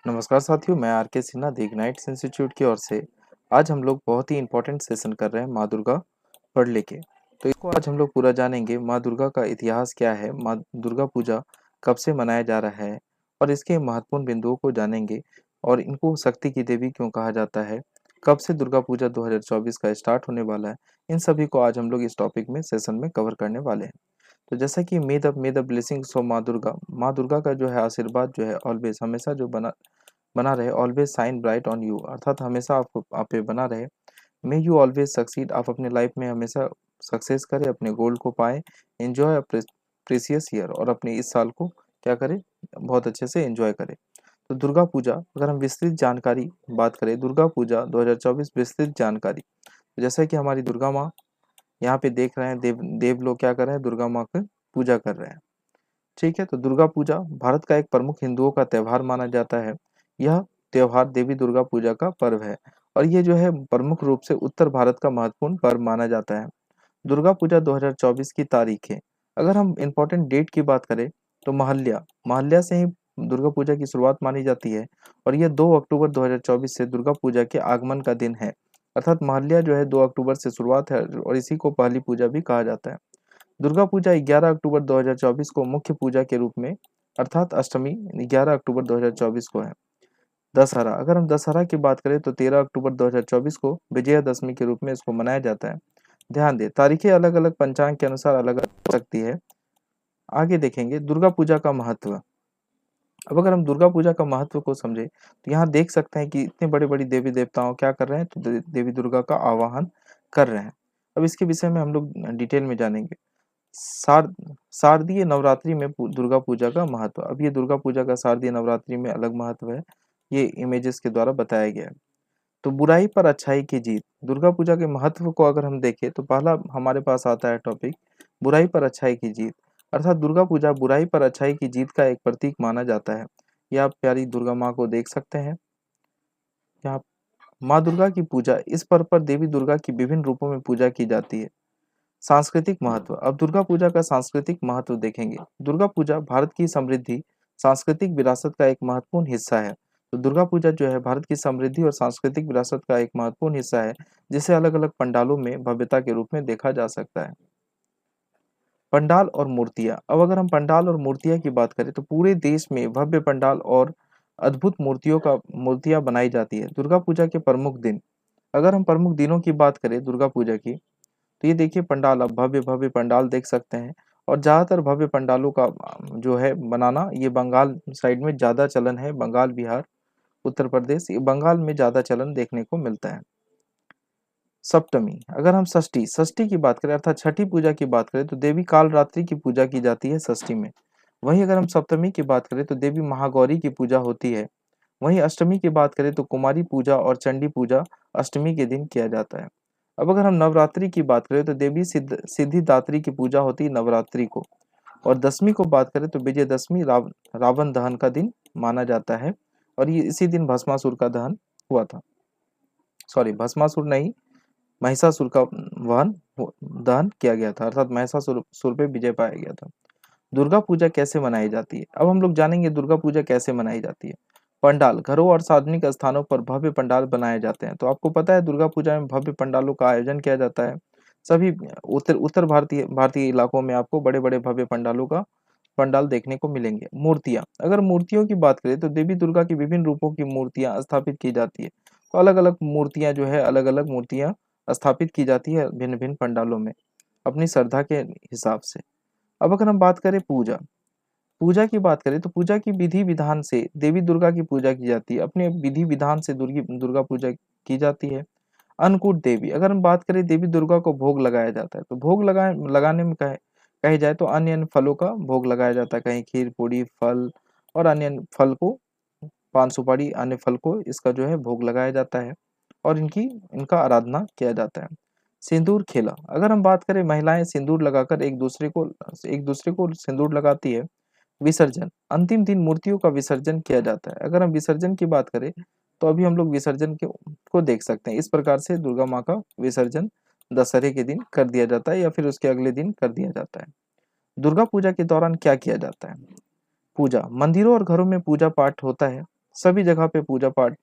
नमस्कार साथियों, मैं आर के सिन्हा द इग्नाइट्स इंस्टीट्यूट की ओर से आज हम लोग बहुत ही इंपॉर्टेंट सेशन कर रहे हैं माँ दुर्गा पढ़ले के। तो इसको आज हम लोग पूरा जानेंगे, माँ दुर्गा का इतिहास क्या है, माँ दुर्गा पूजा कब से मनाया जा रहा है और इसके महत्वपूर्ण बिंदुओं को जानेंगे और इनको शक्ति की देवी क्यों कहा जाता है, कब से दुर्गा पूजा 2024 का स्टार्ट होने वाला है। इन सभी को आज हम लोग इस टॉपिक में सेशन में कवर करने वाले हैं। तो जैसा कि मे द ब्लेसिंग्स ऑफ माँ दुर्गा का जो है आशीर्वाद जो है ऑलवेज हमेशा जो बना बना रहे, always shine bright on you, अर्थात हमेशा आप पे बना रहे। मे यू ऑलवेज सक्सीड, आप अपने लाइफ में हमेशा सक्सेस करें, अपने गोल को पाएं, एंजॉय प्रेसियस ईयर, और अपने इस साल को क्या करें, बहुत अच्छे से एंजॉय करें। तो दुर्गा पूजा, अगर हम विस्तृत जानकारी बात करें, दुर्गा पूजा 2024 विस्तृत जानकारी, तो जैसा कि हमारी दुर्गा माँ यहाँ पे देख रहे हैं, देव देव लोग क्या कर रहे हैं, दुर्गा माँ की पूजा कर रहे हैं। ठीक है, तो दुर्गा पूजा भारत का एक प्रमुख हिंदुओं का त्योहार माना जाता है। यह त्योहार देवी दुर्गा पूजा का पर्व है और ये जो है प्रमुख रूप से उत्तर भारत का महत्वपूर्ण पर्व माना जाता है। दुर्गा पूजा 2024 की तारीख है। अगर हम इम्पोर्टेंट डेट की बात करें तो महल्या महल्या से ही दुर्गा पूजा की शुरुआत मानी जाती है और यह 2 अक्टूबर 2024 से दुर्गा पूजा के आगमन का दिन है। अर्थात महल्या जो है 2 अक्टूबर से शुरुआत है और इसी को पहली पूजा भी कहा जाता है। दुर्गा पूजा 11 अक्टूबर 2024 को मुख्य पूजा के रूप में, अर्थात अष्टमी 11 अक्टूबर 2024 को है। दशहरा, अगर हम दशहरा की बात करें तो 13 अक्टूबर 2024 को विजयादशमी के रूप में इसको मनाया जाता है। ध्यान दें, तारीखें अलग अलग पंचांग के अनुसार अलग अलग हो सकती है। आगे देखेंगे दुर्गा पूजा का महत्व। अब अगर हम दुर्गा पूजा का महत्व को समझे तो यहाँ देख सकते हैं कि इतने बड़े बड़े देवी देवताओं क्या कर रहे हैं, तो देवी दुर्गा का आवाहन कर रहे हैं। अब इसके विषय में हम लोग डिटेल में जानेंगे। शार शारदीय नवरात्रि में दुर्गा पूजा का महत्व। अब ये दुर्गा पूजा का शारदीय नवरात्रि में अलग महत्व है, ये इमेजेस के द्वारा बताया गया है। तो बुराई पर अच्छाई की जीत, दुर्गा पूजा के महत्व को अगर हम देखें तो पहला हमारे पास आता है टॉपिक, बुराई पर अच्छाई की जीत। अर्थात दुर्गा पूजा बुराई पर अच्छाई की जीत का एक प्रतीक माना जाता है। यह आप प्यारी दुर्गा माँ को देख सकते हैं यहाँ। माँ दुर्गा की पूजा, इस पर्व पर देवी दुर्गा की विभिन्न रूपों में पूजा की जाती है। सांस्कृतिक महत्व, अब दुर्गा पूजा का सांस्कृतिक महत्व देखेंगे। दुर्गा पूजा भारत की समृद्धि सांस्कृतिक विरासत का एक महत्वपूर्ण हिस्सा है। तो दुर्गा पूजा जो है भारत की समृद्धि और सांस्कृतिक विरासत का एक महत्वपूर्ण हिस्सा है, जिसे अलग अलग पंडालों में भव्यता के रूप में देखा जा सकता है। पंडाल और मूर्तियां, अब अगर हम पंडाल और मूर्तियां की बात करें तो पूरे देश में भव्य पंडाल और अद्भुत मूर्तियां बनाई जाती है। दुर्गा पूजा के प्रमुख दिन, अगर हम प्रमुख दिनों की बात करें दुर्गा पूजा की, तो ये देखिए पंडाल, आप भव्य भव्य पंडाल देख सकते हैं। और ज़्यादातर भव्य पंडालों का जो है बनाना, ये बंगाल साइड में ज़्यादा चलन है। बंगाल, बिहार, उत्तर प्रदेश, ये बंगाल में ज़्यादा चलन देखने को मिलता है। सप्तमी, अगर हम षष्ठी षष्ठी की बात करें अर्थात छठी पूजा की बात करें तो देवी कालरात्रि की पूजा की जाती है षष्ठी में। वहीं अगर हम सप्तमी की बात करें तो देवी महागौरी की पूजा होती है। वहीं अष्टमी की बात करें तो कुमारी पूजा और चंडी पूजा अष्टमी के दिन किया जाता है। अब अगर हम नवरात्रि की बात करें तो देवी सिद्धिदात्री की पूजा होती है नवरात्रि को। और दसवीं को बात करें तो विजयदशमी रावण दहन का दिन माना जाता है और ये इसी दिन भस्मासुर का दहन हुआ था। सॉरी, भस्मासुर नहीं, महिषासुर का दहन किया गया था, अर्थात महिषासुर सुर पे विजय पाया गया था। दुर्गा पूजा कैसे मनाई जाती है, अब हम लोग जानेंगे दुर्गा पूजा कैसे मनाई जाती है। पंडाल, घरों और सार्वजनिक स्थानों पर भव्य पंडाल बनाए जाते हैं। तो आपको पता है दुर्गा पूजा में भव्य पंडालों का आयोजन किया जाता है। सभी उत्तर उत्तर भारतीय भारतीय इलाकों में आपको बड़े बड़े भव्य पंडाल देखने को मिलेंगे। मूर्तियां, अगर मूर्तियों की बात करें तो देवी दुर्गा की विभिन्न रूपों की मूर्तियां स्थापित की जाती है। तो अलग अलग मूर्तियां जो है, अलग अलग मूर्तियां स्थापित की जाती है भिन्न भिन्न पंडालों में अपनी श्रद्धा के हिसाब से। अब अगर हम बात करें पूजा पूजा की बात करें तो पूजा की विधि विधान से देवी दुर्गा की पूजा की जाती है। अपने विधि विधान से दुर्गा पूजा की जाती है। अन्नकूट देवी, अगर हम बात करें देवी दुर्गा को भोग लगाया जाता है। तो भोग लगाने में कहे जाए तो अन्य अन्य फलों का भोग लगाया जाता है, कहीं खीर पूड़ी फल और अन्य अन्य फल को, पान सुपारी अन्य फल को इसका जो है भोग लगाया जाता है और इनका आराधना किया जाता है। सिंदूर खेला, अगर हम बात करें महिलाएं सिंदूर लगाकर एक दूसरे को सिंदूर लगाती है। विसर्जन, अंतिम दिन मूर्तियों का विसर्जन किया जाता है। अगर हम विसर्जन की बात करें तो अभी हम लोग विसर्जन को देख सकते हैं। इस प्रकार से दुर्गा माँ का विसर्जन दशहरे के दिन कर दिया जाता है या फिर उसके अगले दिन कर दिया जाता है। दुर्गा पूजा के दौरान क्या किया जाता है। पूजा, मंदिरों और घरों में पूजा पाठ होता है। सभी जगह पे पूजा पाठ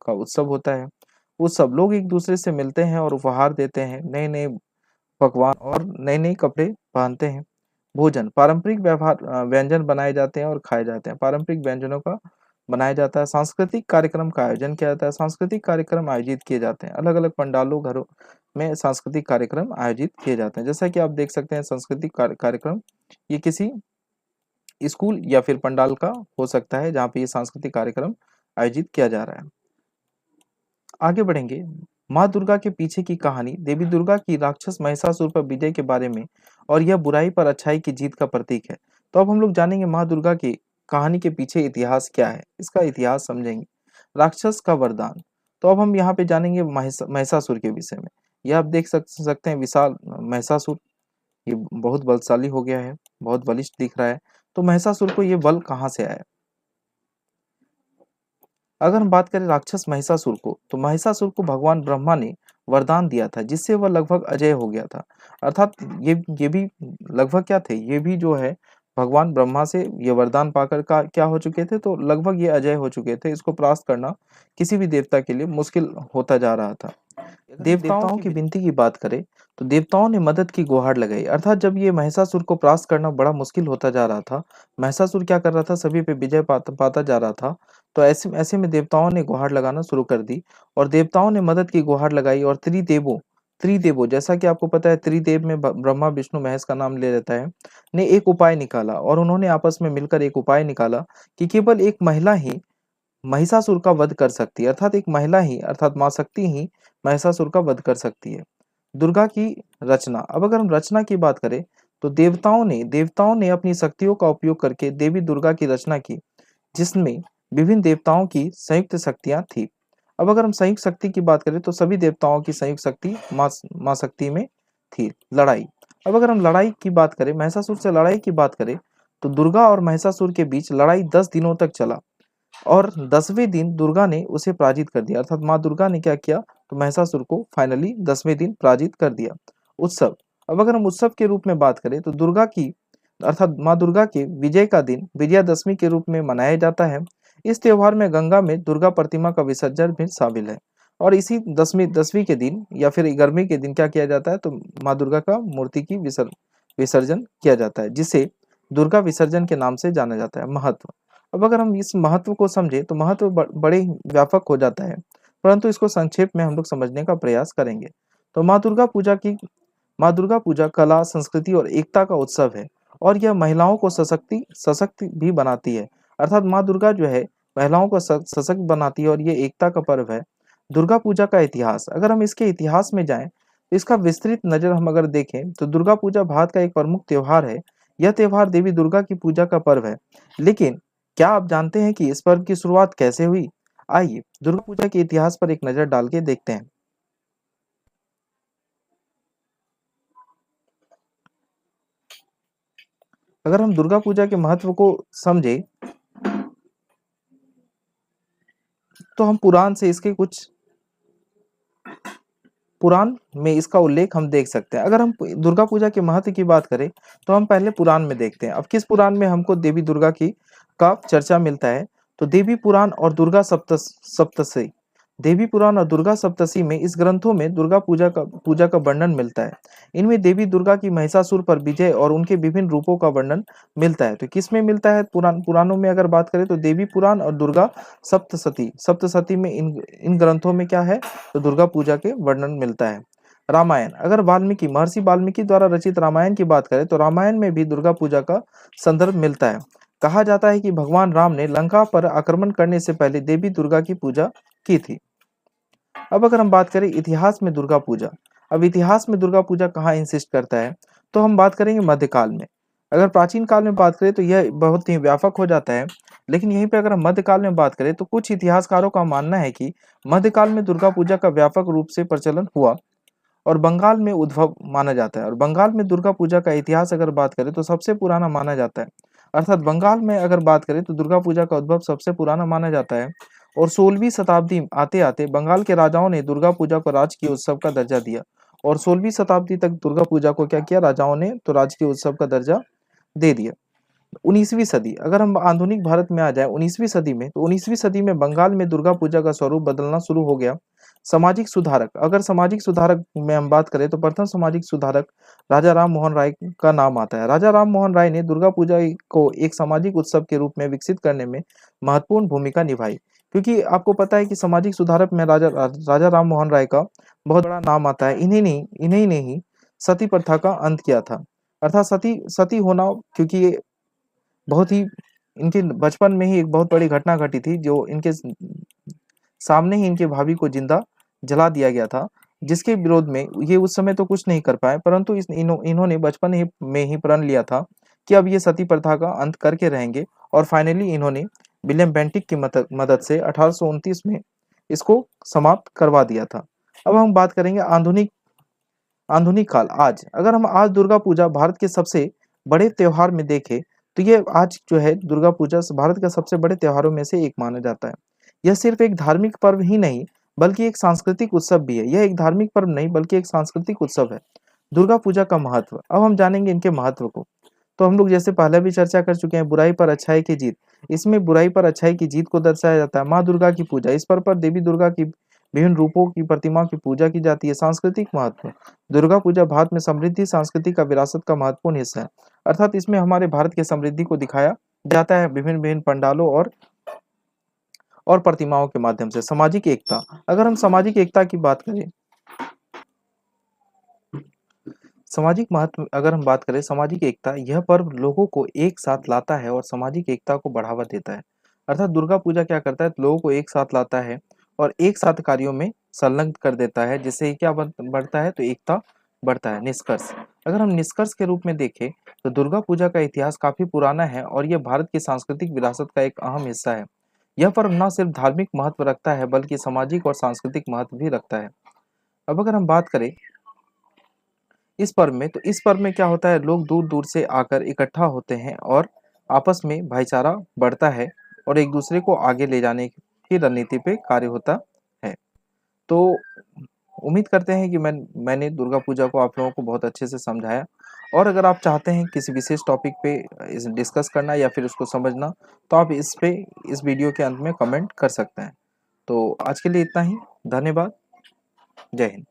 का उत्सव होता है। वो सब लोग एक दूसरे से मिलते हैं और उपहार देते हैं, नए-नए पकवान और नए-नए कपड़े पहनते हैं। भोजन, पारंपरिक व्यंजन बनाए जाते हैं और खाए जाते हैं। पारंपरिक व्यंजनों का बनाया जाता है। सांस्कृतिक कार्यक्रम का आयोजन किया जाता है। सांस्कृतिक कार्यक्रम आयोजित किए जाते हैं। अलग-अलग पंडालों, घरों में सांस्कृतिक कार्यक्रम आयोजित किए जाते हैं। जैसा कि आप देख सकते हैं सांस्कृतिक कार्यक्रम, ये किसी स्कूल या फिर पंडाल का हो सकता है, जहाँ पे ये सांस्कृतिक कार्यक्रम आयोजित किया जा रहा है। आगे बढ़ेंगे, माँ दुर्गा के पीछे की कहानी। देवी दुर्गा की राक्षस महिषासुर पर विजय के बारे में और यह बुराई पर अच्छाई की जीत का प्रतीक है। तो अब हम लोग जानेंगे माँ दुर्गा की कहानी के पीछे इतिहास क्या है, इसका इतिहास समझेंगे। राक्षस का वरदान, तो अब हम यहाँ पे जानेंगे महिषासुर के विषय में। यह आप देख सकते हैं विशाल महिषासुर, ये बहुत बलशाली हो गया है, बहुत बलिष्ठ दिख रहा है। तो महिषासुर को ये बल कहाँ से आया? अगर हम बात करें राक्षस महिषासुर को, तो महिषासुर को भगवान ब्रह्मा ने वरदान दिया था, जिससे वह लगभग अजय हो गया था। अर्थात ये भी लगभग क्या थे, ये भी जो है भगवान ब्रह्मा से ये वरदान पाकर का क्या हो चुके थे, तो लगभग ये अजय हो चुके थे। इसको परास्त करना किसी भी देवता के लिए मुश्किल होता जा रहा था। देवताओं की विनती की बात करें, तो देवताओं ने मदद की गुहार लगाई। अर्थात जब ये महिषासुर को परास्त करना बड़ा मुश्किल होता जा रहा था, महिषासुर क्या कर रहा था, सभी पे विजय पाता पाता जा रहा था, तो ऐसे ऐसे में देवताओं ने गुहार लगाना शुरू कर दी और देवताओं ने मदद की गुहार लगाई। और त्रिदेवों, जैसा कि आपको पता है, त्रिदेव में ब्रह्मा विष्णु महेश का नाम ले लेता है, ने एक उपाय निकाला और उन्होंने आपस में मिलकर एक उपाय निकाला कि केवल एक महिला ही महिषासुर का वध कर सकती है। अर्थात एक महिला ही, अर्थात माँ शक्ति ही महिषासुर का वध कर सकती है। दुर्गा की रचना, अब अगर हम रचना की बात करें, तो देवताओं ने अपनी शक्तियों का उपयोग करके देवी दुर्गा की रचना की, जिसमें विभिन्न देवताओं की संयुक्त शक्तियां थी। अब अगर हम संयुक्त शक्ति की बात करें, तो सभी देवताओं की संयुक्त शक्ति माँ शक्ति में थी। लड़ाई, अब अगर हम लड़ाई की बात करें, महिषासुर से लड़ाई की बात करें, तो दुर्गा और महिषासुर के बीच लड़ाई 10 दिनों तक चला और 10वें दिन दुर्गा ने उसे पराजित कर दिया। अर्थात माँ दुर्गा ने क्या किया, तो महिषासुर को फाइनली 10वें दिन पराजित कर दिया। उत्सव, अब अगर हम उत्सव के रूप में बात करें, तो दुर्गा की, अर्थात माँ दुर्गा के विजय का दिन विजयादशमी के रूप में मनाया जाता है। इस त्योहार में गंगा में दुर्गा प्रतिमा का विसर्जन भी शामिल है। और इसी दसवीं के दिन या फिर 11वीं के दिन क्या किया जाता है, तो माँ दुर्गा का मूर्ति की विसर्जन किया जाता है, जिसे दुर्गा विसर्जन के नाम से जाना जाता है। महत्व, अब अगर हम इस महत्व को समझे, तो महत्व बड़े ही व्यापक हो जाता है, परंतु इसको संक्षेप में हम लोग समझने का प्रयास करेंगे। तो माँ दुर्गा पूजा कला, संस्कृति और एकता का उत्सव है और यह महिलाओं को सशक्त भी बनाती है। अर्थात माँ दुर्गा जो है महिलाओं को सशक्त बनाती है और ये एकता का पर्व है। दुर्गा पूजा का इतिहास, अगर हम इसके इतिहास में जाएं, तो इसका विस्तृत नजर हम अगर देखें, तो दुर्गा पूजा भारत का एक प्रमुख त्योहार है। यह त्योहार देवी दुर्गा की पूजा का पर्व है। लेकिन क्या आप जानते हैं कि इस पर्व की शुरुआत कैसे हुई? आइए दुर्गा पूजा के इतिहास पर एक नजर डाल के देखते हैं। अगर हम दुर्गा पूजा के महत्व को समझे, तो हम पुराण में इसका उल्लेख हम देख सकते हैं। अगर हम दुर्गा पूजा के महत्व की बात करें, तो हम पहले पुराण में देखते हैं। अब किस पुराण में हमको देवी दुर्गा की का चर्चा मिलता है, तो देवी पुराण और दुर्गा सप्तशती, देवी पुराण और दुर्गा सप्तशती में, इस ग्रंथों में दुर्गा पूजा का वर्णन मिलता है। इनमें देवी दुर्गा की महिषासुर पर विजय और उनके विभिन्न रूपों का वर्णन मिलता है। तो किस में मिलता है? पुराणों में अगर बात करें, तो देवी पुराण और दुर्गा सप्तशती में, इन ग्रंथों में क्या है, तो दुर्गा पूजा के वर्णन मिलता है। रामायण, अगर महर्षि वाल्मीकि द्वारा रचित रामायण की बात करें, तो रामायण में भी दुर्गा पूजा का संदर्भ मिलता है। कहा जाता है कि भगवान राम ने लंका पर आक्रमण करने से पहले देवी दुर्गा की पूजा की थी। अब अगर हम बात करें इतिहास में दुर्गा पूजा, अब इतिहास में दुर्गा पूजा कहाँ इंसिस्ट करता है, तो हम बात करेंगे मध्यकाल में। अगर प्राचीन काल में बात करें, तो यह बहुत ही व्यापक हो जाता है, लेकिन यहीं पे अगर हम मध्यकाल में बात करें, तो कुछ इतिहासकारों का मानना है कि मध्यकाल में दुर्गा पूजा का व्यापक रूप से प्रचलन हुआ और बंगाल में उद्भव माना जाता है। और बंगाल में दुर्गा पूजा का इतिहास अगर बात करें, तो सबसे पुराना माना जाता है। अर्थात बंगाल में अगर बात करें, तो दुर्गा पूजा का उद्भव सबसे पुराना माना जाता है। और 16वीं शताब्दी आते आते बंगाल के राजाओं ने दुर्गा पूजा को राजकीय उत्सव का दर्जा दिया। और 16वीं शताब्दी तक दुर्गा पूजा को क्या किया राजाओं ने, तो राजकीय उत्सव का दर्जा दे दिया। 19वीं सदी, अगर हम आधुनिक भारत में आ जाएँ 19वीं सदी में, तो 19वीं सदी में बंगाल में दुर्गा पूजा का स्वरूप बदलना शुरू हो गया। सामाजिक सुधारक, अगर सामाजिक सुधारक में हम बात करें तो प्रथम सामाजिक सुधारक राजा राम मोहन राय का नाम आता है। राजा राम मोहन राय ने दुर्गा पूजा को एक सामाजिक उत्सव के रूप में विकसित करने में महत्वपूर्ण भूमिका निभाई। क्योंकि आपको पता है कि सामाजिक सुधारक में राजा राम मोहन राय का बहुत बड़ा नाम आता है। इन्हीं ने ही सती प्रथा का अंत किया था। अर्थात सती सती होना, क्योंकि ये बहुत ही इनके बचपन में ही एक बहुत बड़ी घटना घटी थी, जो इनके सामने ही इनके भाभी को जिंदा जला दिया गया था, जिसके विरोध में ये उस समय तो कुछ नहीं कर पाए, परंतु इन्होंने बचपन ही में ही प्रण लिया था कि अब ये सती प्रथा का अंत करके रहेंगे, और फाइनली इन्होंने विलियम बेंटिक की मदद से 1829 में इसको समाप्त करवा दिया था। अब हम बात करेंगे आधुनिक आधुनिक काल। आज अगर हम आज दुर्गा पूजा भारत के सबसे बड़े त्योहार में देखें, तो ये आज जो है दुर्गा पूजा भारत का सबसे बड़े त्योहारों में से एक माना जाता है। यह सिर्फ एक धार्मिक पर्व ही नहीं, बल्कि एक सांस्कृतिक उत्सव भी है। यह एक धार्मिक पर्व नहीं, बल्कि एक सांस्कृतिक उत्सव है। दुर्गा पूजा का महत्व, अब हम जानेंगे इनके महत्व को। तो हम लोग जैसे पहले भी चर्चा कर चुके हैं, बुराई पर अच्छाई की जीत। इसमें बुराई पर अच्छाई की जीत को दर्शाया जाता है। माँ दुर्गा की पूजा, इस पर्व पर देवी दुर्गा की विभिन्न रूपों की प्रतिमा की पूजा की जाती है। सांस्कृतिक महत्व, दुर्गा पूजा भारत में समृद्धि सांस्कृतिक का विरासत का महत्वपूर्ण हिस्सा है। अर्थात इसमें हमारे भारत की समृद्धि को दिखाया जाता है विभिन्न विभिन्न पंडालों और प्रतिमाओं के माध्यम से। सामाजिक एकता, अगर हम सामाजिक एकता की बात करें, सामाजिक महत्व अगर हम बात करें सामाजिक एकता, यह पर्व लोगों को एक साथ लाता है और सामाजिक एकता को बढ़ावा देता है। अर्थात दुर्गा पूजा क्या करता है, लोगों को एक साथ लाता है और एक साथ कार्यों में संलग्न कर देता है, जिससे क्या बढ़ता है, तो एकता बढ़ता है। निष्कर्ष, अगर हम निष्कर्ष के रूप में देखें तो दुर्गा पूजा का इतिहास काफी पुराना है और यह भारत की सांस्कृतिक विरासत का एक अहम हिस्सा है। यह पर्व न सिर्फ धार्मिक महत्व रखता है, बल्कि सामाजिक और सांस्कृतिक महत्व भी रखता है। अब अगर हम बात करें इस पर्व में, तो इस पर्व में क्या होता है, लोग दूर दूर से आकर इकट्ठा होते हैं और आपस में भाईचारा बढ़ता है और एक दूसरे को आगे ले जाने की रणनीति पे कार्य होता है। तो उम्मीद करते हैं कि मैंने दुर्गा पूजा को आप लोगों को बहुत अच्छे से समझाया, और अगर आप चाहते हैं किसी विशेष टॉपिक पे डिस्कस करना या फिर उसको समझना, तो आप इस वीडियो के अंत में कमेंट कर सकते हैं। तो आज के लिए इतना ही। धन्यवाद। जय हिंद।